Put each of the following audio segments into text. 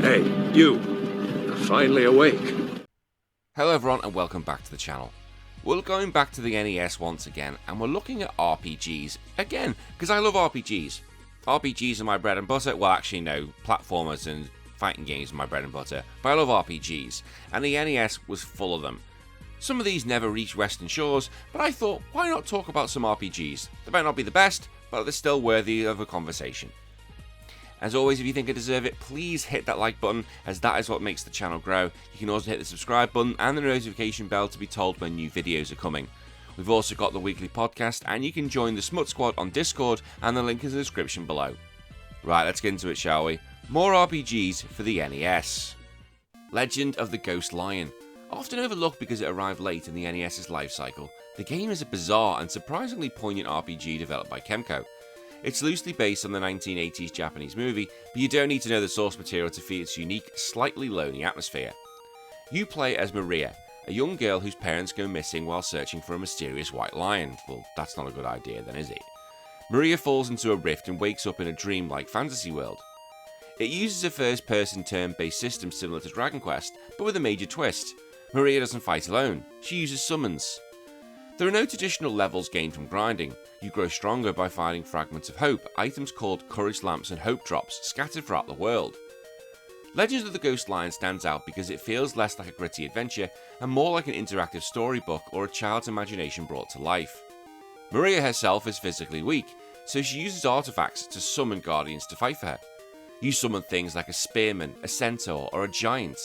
Hey, you. You're finally awake. Hello everyone and welcome back to the channel. We're going back to the NES once again and we're looking at RPGs again because I love RPGs. RPGs are my bread and butter. Well, actually no, platformers and fighting games are my bread and butter, but I love RPGs and the NES was full of them. Some of these never reached Western shores, but I thought, why not talk about some RPGs? They might not be the best, but they're still worthy of a conversation. As always, if you think I deserve it, please hit that like button, as that is what makes the channel grow. You can also hit the subscribe button and the notification bell to be told when new videos are coming. We've also got the weekly podcast, and you can join the Smut Squad on Discord, and the link is in the description below. Right, let's get into it, shall we? More RPGs for the NES. Legend of the Ghost Lion. Often overlooked because it arrived late in the NES's life cycle, the game is a bizarre and surprisingly poignant RPG developed by Kemco. It's loosely based on the 1980s Japanese movie, but you don't need to know the source material to feel its unique, slightly lonely atmosphere. You play as Maria, a young girl whose parents go missing while searching for a mysterious white lion. Well, that's not a good idea then, is it? Maria falls into a rift and wakes up in a dream-like fantasy world. It uses a first-person turn-based system similar to Dragon Quest, but with a major twist. Maria doesn't fight alone, she uses summons. There are no traditional levels gained from grinding. You grow stronger by finding fragments of hope, items called courage lamps and hope drops, scattered throughout the world. Legends of the Ghost Lion stands out because it feels less like a gritty adventure and more like an interactive storybook or a child's imagination brought to life. Maria herself is physically weak, so she uses artifacts to summon guardians to fight for her. You summon things like a spearman, a centaur, or a giant.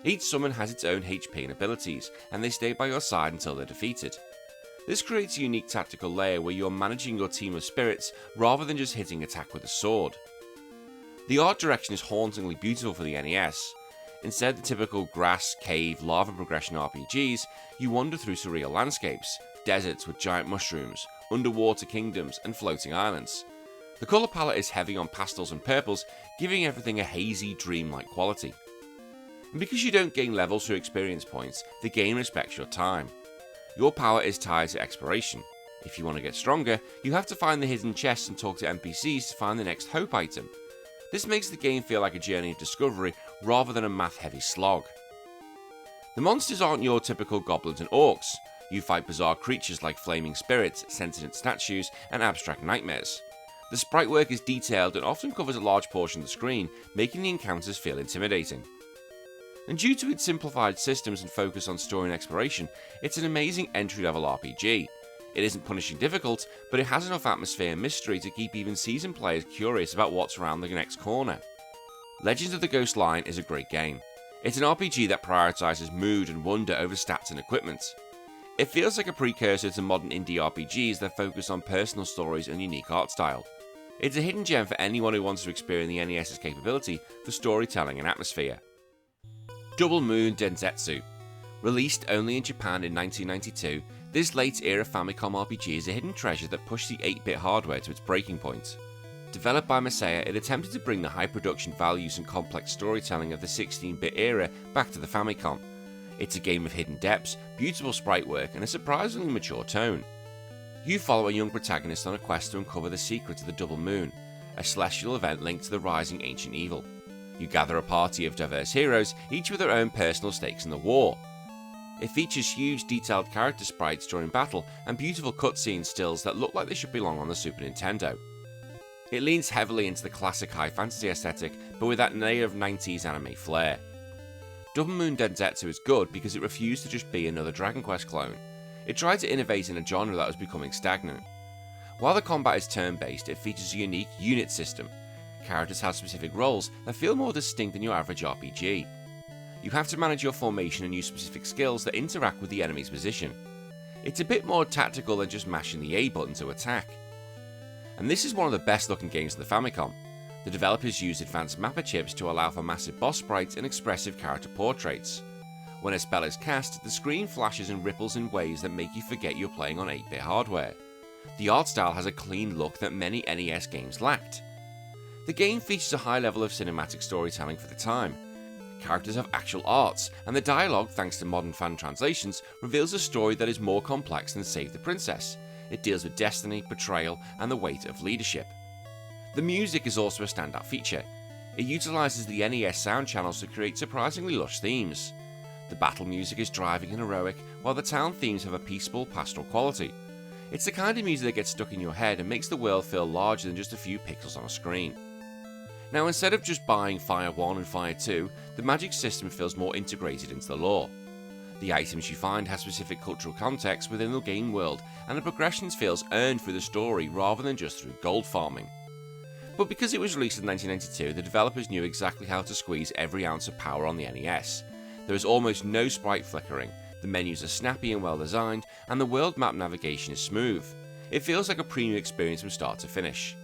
Each summon has its own HP and abilities, and they stay by your side until they're defeated. This creates a unique tactical layer where you're managing your team of spirits rather than just hitting attack with a sword. The art direction is hauntingly beautiful for the NES. Instead of the typical grass, cave, lava progression RPGs, you wander through surreal landscapes, deserts with giant mushrooms, underwater kingdoms, and floating islands. The colour palette is heavy on pastels and purples, giving everything a hazy, dreamlike quality. And because you don't gain levels through experience points, the game respects your time. Your power is tied to exploration. If you want to get stronger, you have to find the hidden chests and talk to NPCs to find the next hope item. This makes the game feel like a journey of discovery rather than a math-heavy slog. The monsters aren't your typical goblins and orcs. You fight bizarre creatures like flaming spirits, sentient statues, and abstract nightmares. The sprite work is detailed and often covers a large portion of the screen, making the encounters feel intimidating. And due to its simplified systems and focus on story and exploration, it's an amazing entry-level RPG. It isn't punishing difficult, but it has enough atmosphere and mystery to keep even seasoned players curious about what's around the next corner. Legends of the Ghost Lion is a great game. It's an RPG that prioritises mood and wonder over stats and equipment. It feels like a precursor to modern indie RPGs that focus on personal stories and unique art style. It's a hidden gem for anyone who wants to experience the NES's capability for storytelling and atmosphere. Double Moon Densetsu. Released only in Japan in 1992, this late-era Famicom RPG is a hidden treasure that pushed the 8-bit hardware to its breaking point. Developed by Masaya, it attempted to bring the high production values and complex storytelling of the 16-bit era back to the Famicom. It's a game of hidden depths, beautiful sprite work, and a surprisingly mature tone. You follow a young protagonist on a quest to uncover the secret of the Double Moon, a celestial event linked to the rising ancient evil. You gather a party of diverse heroes, each with their own personal stakes in the war. It features huge detailed character sprites during battle and beautiful cutscene stills that look like they should belong on the Super Nintendo. It leans heavily into the classic high fantasy aesthetic, but with that layer of 90s anime flair. Double Moon Densetsu is good because it refused to just be another Dragon Quest clone. It tried to innovate in a genre that was becoming stagnant. While the combat is turn-based, it features a unique unit system. Characters have specific roles that feel more distinct than your average RPG. You have to manage your formation and use specific skills that interact with the enemy's position. It's a bit more tactical than just mashing the A button to attack. And this is one of the best looking games of the Famicom. The developers used advanced mapper chips to allow for massive boss sprites and expressive character portraits. When a spell is cast, the screen flashes and ripples in ways that make you forget you're playing on 8-bit hardware. The art style has a clean look that many NES games lacked. The game features a high level of cinematic storytelling for the time. Characters have actual arts, and the dialogue, thanks to modern fan translations, reveals a story that is more complex than Save the Princess. It deals with destiny, betrayal, and the weight of leadership. The music is also a standout feature. It utilises the NES sound channels to create surprisingly lush themes. The battle music is driving and heroic, while the town themes have a peaceful, pastoral quality. It's the kind of music that gets stuck in your head and makes the world feel larger than just a few pixels on a screen. Now, instead of just buying Fire 1 and Fire 2, the magic system feels more integrated into the lore. The items you find have specific cultural context within the game world, and the progressions feels earned through the story rather than just through gold farming. But because it was released in 1992, the developers knew exactly how to squeeze every ounce of power on the NES. There is almost no sprite flickering, the menus are snappy and well designed, and the world map navigation is smooth. It feels like a premium experience from start to finish.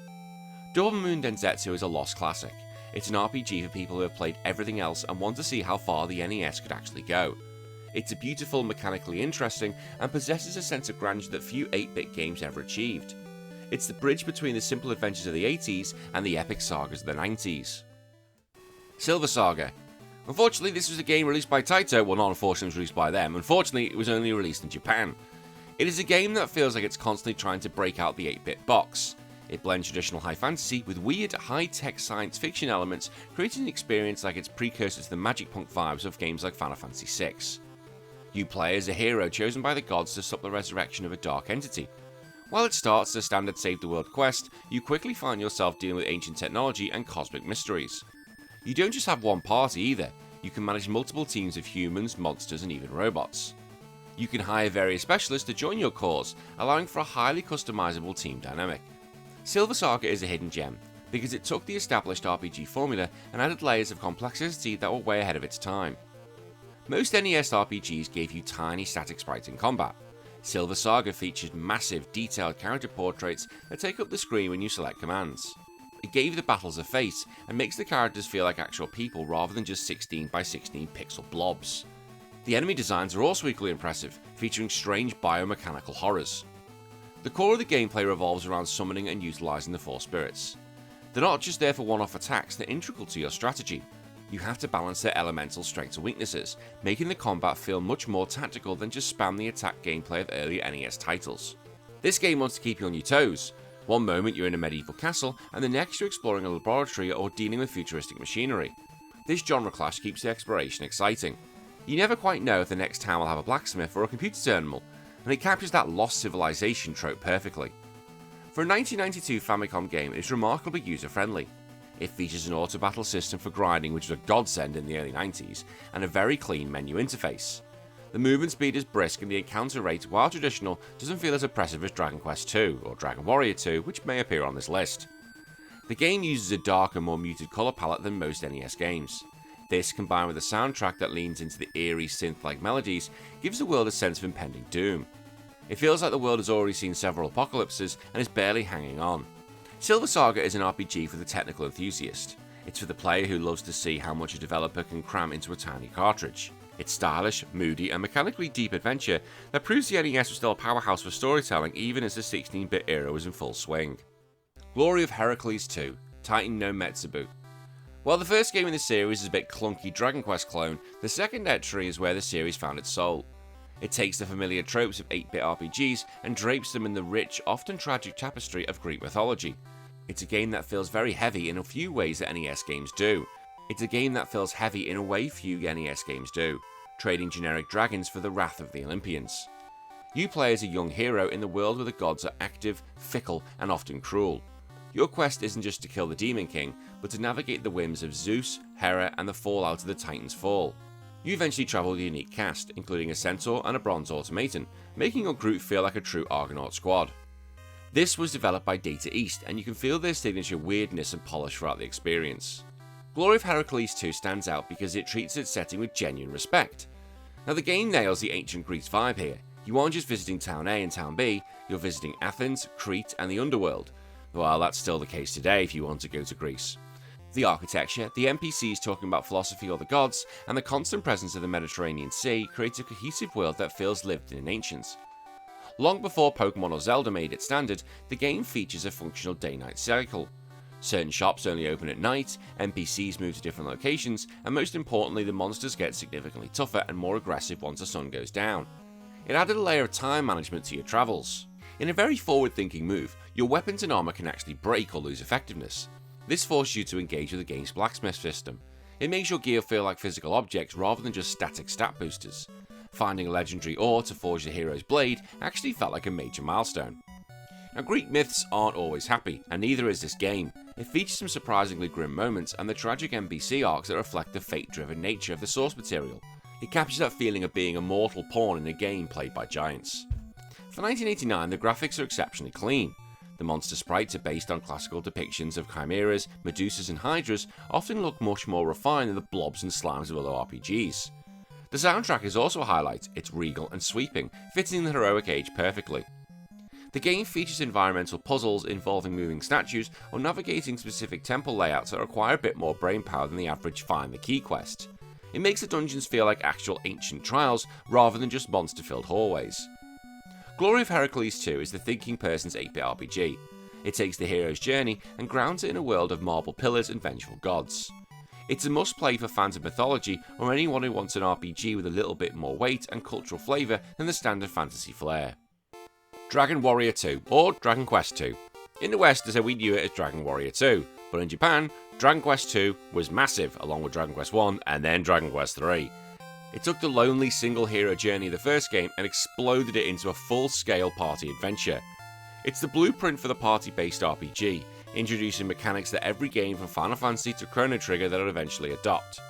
Double Moon Densetsu is a lost classic. It's an RPG for people who have played everything else and want to see how far the NES could actually go. It's beautiful, mechanically interesting, and possesses a sense of grandeur that few 8-bit games ever achieved. It's the bridge between the simple adventures of the 80s and the epic sagas of the 90s. Silver Saga. Unfortunately, this was a game released by Taito. Well, not unfortunately, it was released by them. Unfortunately, it was only released in Japan. It is a game that feels like it's constantly trying to break out the 8-bit box. It blends traditional high fantasy with weird, high-tech science fiction elements, creating an experience like its precursor to the magic punk vibes of games like Final Fantasy VI. You play as a hero chosen by the gods to stop the resurrection of a dark entity. While it starts as a standard save-the-world quest, you quickly find yourself dealing with ancient technology and cosmic mysteries. You don't just have one party either, you can manage multiple teams of humans, monsters, and even robots. You can hire various specialists to join your cause, allowing for a highly customizable team dynamic. Silver Saga is a hidden gem, because it took the established RPG formula and added layers of complexity that were way ahead of its time. Most NES RPGs gave you tiny static sprites in combat. Silver Saga featured massive, detailed character portraits that take up the screen when you select commands. It gave the battles a face and makes the characters feel like actual people rather than just 16 by 16 pixel blobs. The enemy designs are also equally impressive, featuring strange biomechanical horrors. The core of the gameplay revolves around summoning and utilising the four spirits. They're not just there for one-off attacks, they're integral to your strategy. You have to balance their elemental strengths and weaknesses, making the combat feel much more tactical than just spam the attack gameplay of earlier NES titles. This game wants to keep you on your toes. One moment you're in a medieval castle, and the next you're exploring a laboratory or dealing with futuristic machinery. This genre clash keeps the exploration exciting. You never quite know if the next town will have a blacksmith or a computer terminal, and it captures that lost civilization trope perfectly. For a 1992 Famicom game, it is remarkably user-friendly. It features an auto-battle system for grinding, which was a godsend in the early 90s, and a very clean menu interface. The movement speed is brisk and the encounter rate, while traditional, doesn't feel as oppressive as Dragon Quest II or Dragon Warrior 2, which may appear on this list. The game uses a darker, more muted colour palette than most NES games. This, combined with a soundtrack that leans into the eerie synth-like melodies, gives the world a sense of impending doom. It feels like the world has already seen several apocalypses and is barely hanging on. Silver Saga is an RPG for the technical enthusiast. It's for the player who loves to see how much a developer can cram into a tiny cartridge. It's stylish, moody, and mechanically deep adventure that proves the NES was still a powerhouse for storytelling even as the 16-bit era was in full swing. Glory of Heracles 2, Titan no Metsubu. While the first game in the series is a bit clunky Dragon Quest clone, the second entry is where the series found its soul. It takes the familiar tropes of 8-bit RPGs and drapes them in the rich, often tragic tapestry of Greek mythology. It's a game that feels very heavy in a few ways that NES games do. It's a game that feels heavy in a way few NES games do, trading generic dragons for the wrath of the Olympians. You play as a young hero in the world where the gods are active, fickle, and often cruel. Your quest isn't just to kill the Demon King, but to navigate the whims of Zeus, Hera, and the fallout of the Titan's fall. You eventually travel with a unique cast, including a centaur and a bronze automaton, making your group feel like a true Argonaut squad. This was developed by Data East, and you can feel their signature weirdness and polish throughout the experience. Glory of Heracles 2 stands out because it treats its setting with genuine respect. Now the game nails the ancient Greece vibe here. You aren't just visiting Town A and Town B, you're visiting Athens, Crete, and the underworld. Well, that's still the case today if you want to go to Greece. The architecture, the NPCs talking about philosophy or the gods, and the constant presence of the Mediterranean Sea creates a cohesive world that feels lived in ancients. Long before Pokemon or Zelda made it standard, the game features a functional day-night cycle. Certain shops only open at night, NPCs move to different locations, and most importantly the monsters get significantly tougher and more aggressive once the sun goes down. It added a layer of time management to your travels. In a very forward-thinking move, your weapons and armour can actually break or lose effectiveness. This forces you to engage with the game's blacksmith system. It makes your gear feel like physical objects rather than just static stat boosters. Finding a legendary ore to forge the hero's blade actually felt like a major milestone. Now, Greek myths aren't always happy, and neither is this game. It features some surprisingly grim moments and the tragic NPC arcs that reflect the fate-driven nature of the source material. It captures that feeling of being a mortal pawn in a game played by giants. For 1989, the graphics are exceptionally clean. The monster sprites are based on classical depictions of chimeras, medusas and hydras, often look much more refined than the blobs and slimes of other RPGs. The soundtrack is also a highlight. It's regal and sweeping, fitting the heroic age perfectly. The game features environmental puzzles involving moving statues or navigating specific temple layouts that require a bit more brainpower than the average Find the Key quest. It makes the dungeons feel like actual ancient trials rather than just monster-filled hallways. Glory of Heracles 2 is the thinking person's 8-bit RPG. It takes the hero's journey and grounds it in a world of marble pillars and vengeful gods. It's a must-play for fans of mythology or anyone who wants an RPG with a little bit more weight and cultural flavour than the standard fantasy flair. Dragon Warrior 2, or Dragon Quest 2. In the West, as we knew it as Dragon Warrior 2, but in Japan, Dragon Quest 2 was massive, along with Dragon Quest 1 and then Dragon Quest 3. It took the lonely single hero journey of the first game and exploded it into a full-scale party adventure. It's the blueprint for the party-based RPG, introducing mechanics that every game from Final Fantasy to Chrono Trigger that will eventually adopt.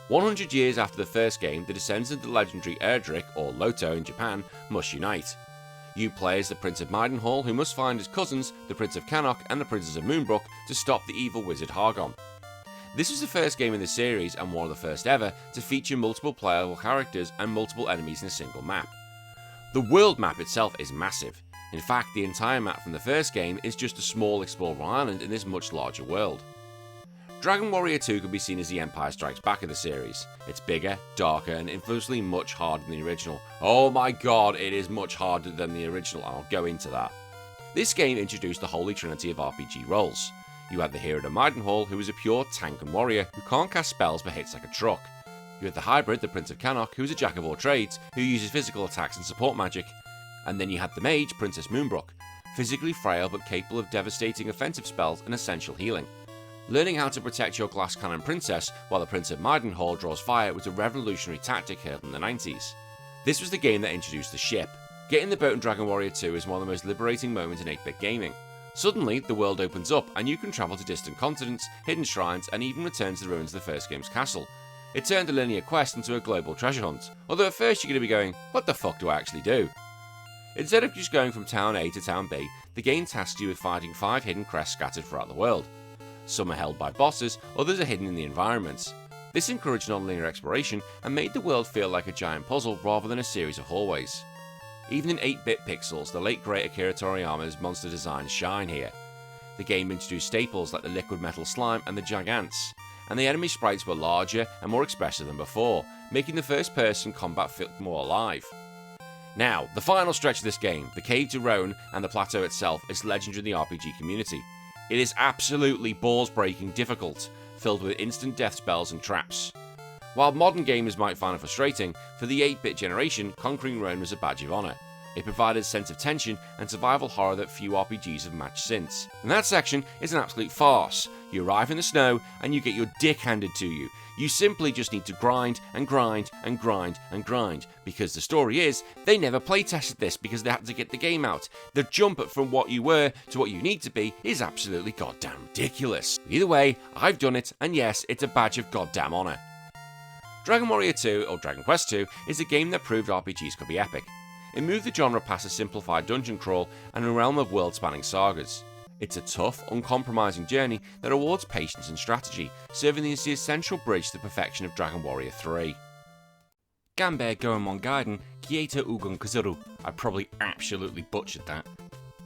100 years after the first game, the descendants of the legendary Erdrick, or Loto in Japan, must unite. You play as the Prince of Maidenhall, who must find his cousins, the Prince of Cannock and the Princess of Moonbrook, to stop the evil wizard Hargon. This was the first game in the series, and one of the first ever, to feature multiple playable characters and multiple enemies in a single map. The world map itself is massive. In fact, the entire map from the first game is just a small explorable island in this much larger world. Dragon Warrior 2 can be seen as the Empire Strikes Back of the series. It's bigger, darker, and infamously much harder than the original. Oh my god, it is much harder than the original, I'll go into that. This game introduced the holy trinity of RPG roles. You had the hero of Maidenhall, who is a pure tank and warrior, who can't cast spells but hits like a truck. You had the hybrid, the Prince of Cannock, who is a jack of all trades, who uses physical attacks and support magic. And then you had the mage, Princess Moonbrook, physically frail but capable of devastating offensive spells and essential healing. Learning how to protect your glass cannon princess while the Prince of Maidenhall draws fire was a revolutionary tactic heard in the 90s. This was the game that introduced the ship. Getting the boat in Dragon Warrior 2 is one of the most liberating moments in 8-bit gaming. Suddenly, the world opens up and you can travel to distant continents, hidden shrines, and even return to the ruins of the first game's castle. It turned a linear quest into a global treasure hunt, although at first you're going to be going, what the fuck do I actually do? Instead of just going from town A to town B, the game tasks you with fighting 5 hidden crests scattered throughout the world. Some are held by bosses, others are hidden in the environments. This encouraged non-linear exploration and made the world feel like a giant puzzle rather than a series of hallways. Even in 8-bit pixels, the late great Akira Toriyama's monster designs shine here. The game introduced staples like the liquid metal slime and the Gigants, and the enemy sprites were larger and more expressive than before, making the first-person combat feel more alive. Now, the final stretch of this game, the Cave to Roan and the plateau itself, is legendary in the RPG community. It is absolutely balls-breaking difficult, filled with instant death spells and traps. While modern gamers might find it frustrating, for the 8-bit generation, conquering Roan was a badge of honour. It provided a sense of tension and survival horror that few RPGs have matched since. And that section is an absolute farce. You arrive in the snow and you get your dick handed to you. You simply just need to grind and grind and grind and grind, because the story is, they never playtested this because they had to get the game out. The jump from what you were to what you need to be is absolutely goddamn ridiculous. Either way, I've done it, and yes, it's a badge of goddamn honour. Dragon Warrior 2, or Dragon Quest 2, is a game that proved RPGs could be epic. It moved the genre past a simplified dungeon crawl and a realm of world-spanning sagas. It's a tough, uncompromising journey that awards patience and strategy, serving as the essential bridge to the perfection of Dragon Warrior 3. Ganbare Goemon Gaiden Kieto Ugon Kuzuru. I probably absolutely butchered that.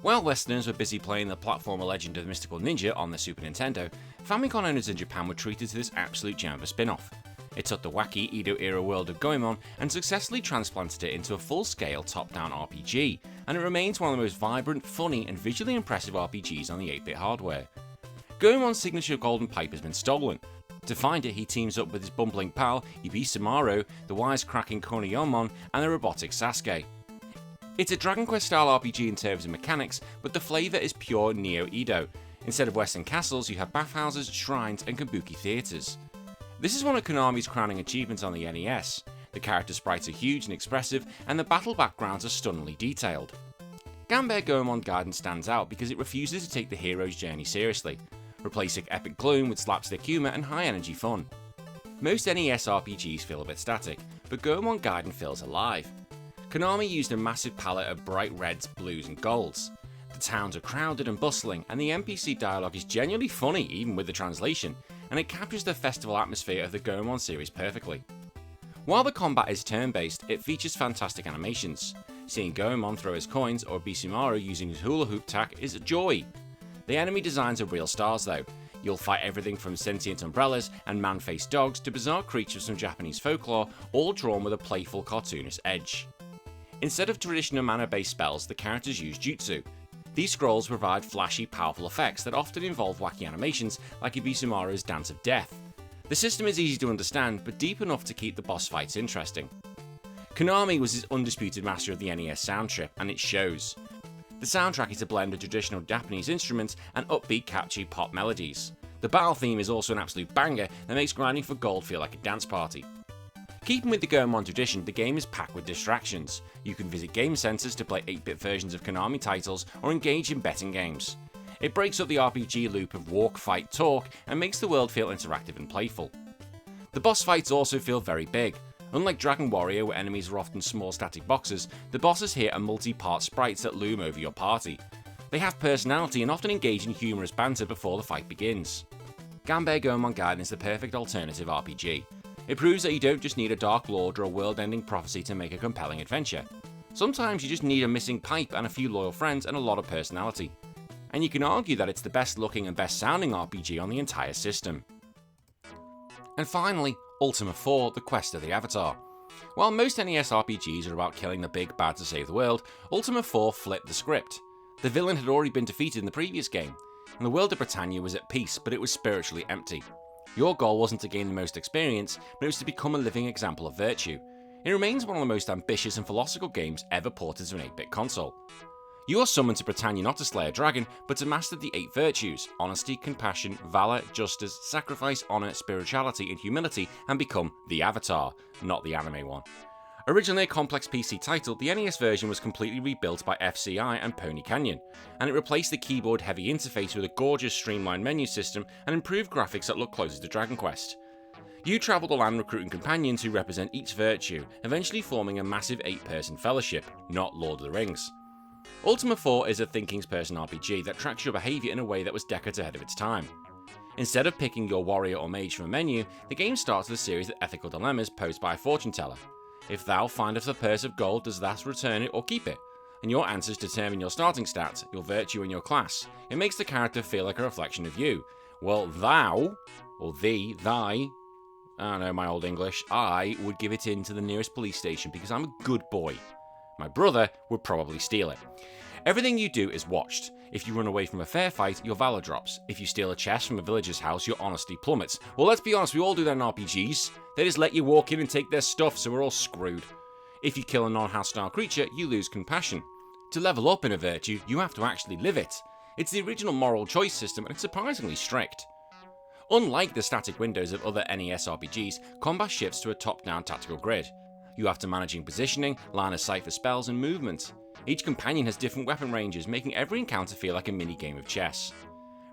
While Westerners were busy playing the platformer Legend of the Mystical Ninja on the Super Nintendo, Famicom owners in Japan were treated to this absolute gem of a spin-off. It took the wacky Edo-era world of Goemon and successfully transplanted it into a full-scale top-down RPG, and it remains one of the most vibrant, funny, and visually impressive RPGs on the 8-bit hardware. Goemon's signature golden pipe has been stolen. To find it, he teams up with his bumbling pal, Ibisamaru, the wisecracking Koniyomon, and the robotic Sasuke. It's a Dragon Quest-style RPG in terms of mechanics, but the flavour is pure Neo-Edo. Instead of western castles, you have bathhouses, shrines, and kabuki theatres. This is one of Konami's crowning achievements on the NES. The character sprites are huge and expressive, and the battle backgrounds are stunningly detailed. Ganbare Goemon Gaiden stands out because it refuses to take the hero's journey seriously, replacing epic gloom with slapstick humour and high-energy fun. Most NES RPGs feel a bit static, but Goemon Gaiden feels alive. Konami used a massive palette of bright reds, blues, and golds. The towns are crowded and bustling, and the NPC dialogue is genuinely funny even with the translation, and it captures the festival atmosphere of the Goemon series perfectly. While the combat is turn-based, it features fantastic animations. Seeing Goemon throw his coins or Bisumaru using his hula hoop attack is a joy. The enemy designs are real stars though. You'll fight everything from sentient umbrellas and man-faced dogs to bizarre creatures from Japanese folklore, all drawn with a playful cartoonist edge. Instead of traditional mana-based spells, the characters use jutsu. These scrolls provide flashy, powerful effects that often involve wacky animations like Ibisumaru's Dance of Death. The system is easy to understand, but deep enough to keep the boss fights interesting. Konami was his undisputed master of the NES sound trip, and it shows. The soundtrack is a blend of traditional Japanese instruments and upbeat, catchy pop melodies. The battle theme is also an absolute banger that makes grinding for gold feel like a dance party. Keeping with the Goemon tradition, the game is packed with distractions. You can visit game centres to play 8-bit versions of Konami titles or engage in betting games. It breaks up the RPG loop of walk, fight, talk and makes the world feel interactive and playful. The boss fights also feel very big. Unlike Dragon Warrior, where enemies are often small static boxes, the bosses here are multi-part sprites that loom over your party. They have personality and often engage in humorous banter before the fight begins. Ganbare Goemon Gaiden is the perfect alternative RPG. It proves that you don't just need a Dark Lord or a world-ending prophecy to make a compelling adventure. Sometimes you just need a missing pipe and a few loyal friends and a lot of personality. And you can argue that it's the best looking and best sounding RPG on the entire system. And finally, Ultima 4, The Quest of the Avatar. While most NES RPGs are about killing the big bad to save the world, Ultima 4 flipped the script. The villain had already been defeated in the previous game, and the world of Britannia was at peace, but it was spiritually empty. Your goal wasn't to gain the most experience, but it was to become a living example of virtue. It remains one of the most ambitious and philosophical games ever ported to an 8-bit console. You are summoned to Britannia not to slay a dragon, but to master the 8 virtues: honesty, compassion, valour, justice, sacrifice, honour, spirituality, and humility, and become the Avatar, not the anime one. Originally a complex PC title, the NES version was completely rebuilt by FCI and Pony Canyon, and it replaced the keyboard-heavy interface with a gorgeous streamlined menu system and improved graphics that look closer to Dragon Quest. You travel the land recruiting companions who represent each virtue, eventually forming a massive 8-person fellowship, not Lord of the Rings. Ultima 4 is a thinking-person RPG that tracks your behaviour in a way that was decades ahead of its time. Instead of picking your warrior or mage from a menu, the game starts with a series of ethical dilemmas posed by a fortune teller. If thou findest a purse of gold, does thou return it or keep it? And your answers determine your starting stats, your virtue and your class. It makes the character feel like a reflection of you. Well, thou, or thee, thy, I don't know my old English, I would give it in to the nearest police station because I'm a good boy. My brother would probably steal it. Everything you do is watched. If you run away from a fair fight, your valour drops. If you steal a chest from a villager's house, your honesty plummets. Well, let's be honest, we all do that in RPGs. They just let you walk in and take their stuff, so we're all screwed. If you kill a non-hostile creature, you lose compassion. To level up in a virtue, you have to actually live it. It's the original moral choice system, and it's surprisingly strict. Unlike the static windows of other NES RPGs, combat shifts to a top-down tactical grid. You have to manage positioning, line of sight for spells, and movement. Each companion has different weapon ranges, making every encounter feel like a mini-game of chess.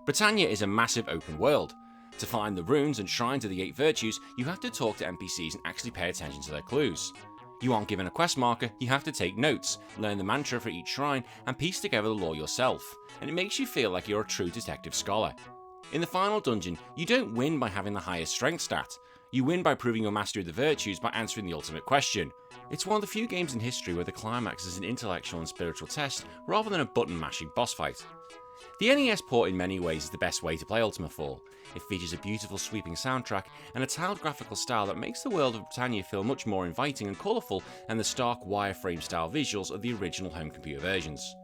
Britannia is a massive open world. To find the runes and shrines of the 8 virtues, you have to talk to NPCs and actually pay attention to their clues. You aren't given a quest marker, you have to take notes, learn the mantra for each shrine, and piece together the lore yourself, and it makes you feel like you're a true detective scholar. In the final dungeon, you don't win by having the highest strength stat. You win by proving your mastery of the virtues by answering the ultimate question. It's one of the few games in history where the climax is an intellectual and spiritual test rather than a button-mashing boss fight. The NES port in many ways is the best way to play Ultima 4. It features a beautiful sweeping soundtrack and a tiled graphical style that makes the world of Britannia feel much more inviting and colourful than the stark wireframe style visuals of the original home computer versions.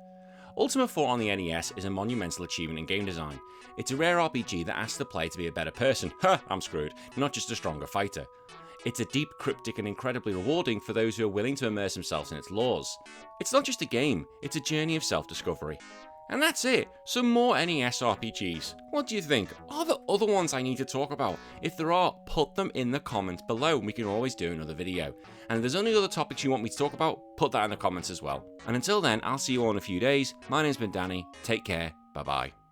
Ultima 4 on the NES is a monumental achievement in game design. It's a rare RPG that asks the player to be a better person, I'm screwed, not just a stronger fighter. It's a deep, cryptic and incredibly rewarding for those who are willing to immerse themselves in its lores. It's not just a game, it's a journey of self-discovery. And that's it, some more NES RPGs. What do you think? Are there other ones I need to talk about? If there are, put them in the comments below and we can always do another video. And if there's any other topics you want me to talk about, put that in the comments as well. And until then, I'll see you all in a few days. My name's been Danny, take care, bye bye.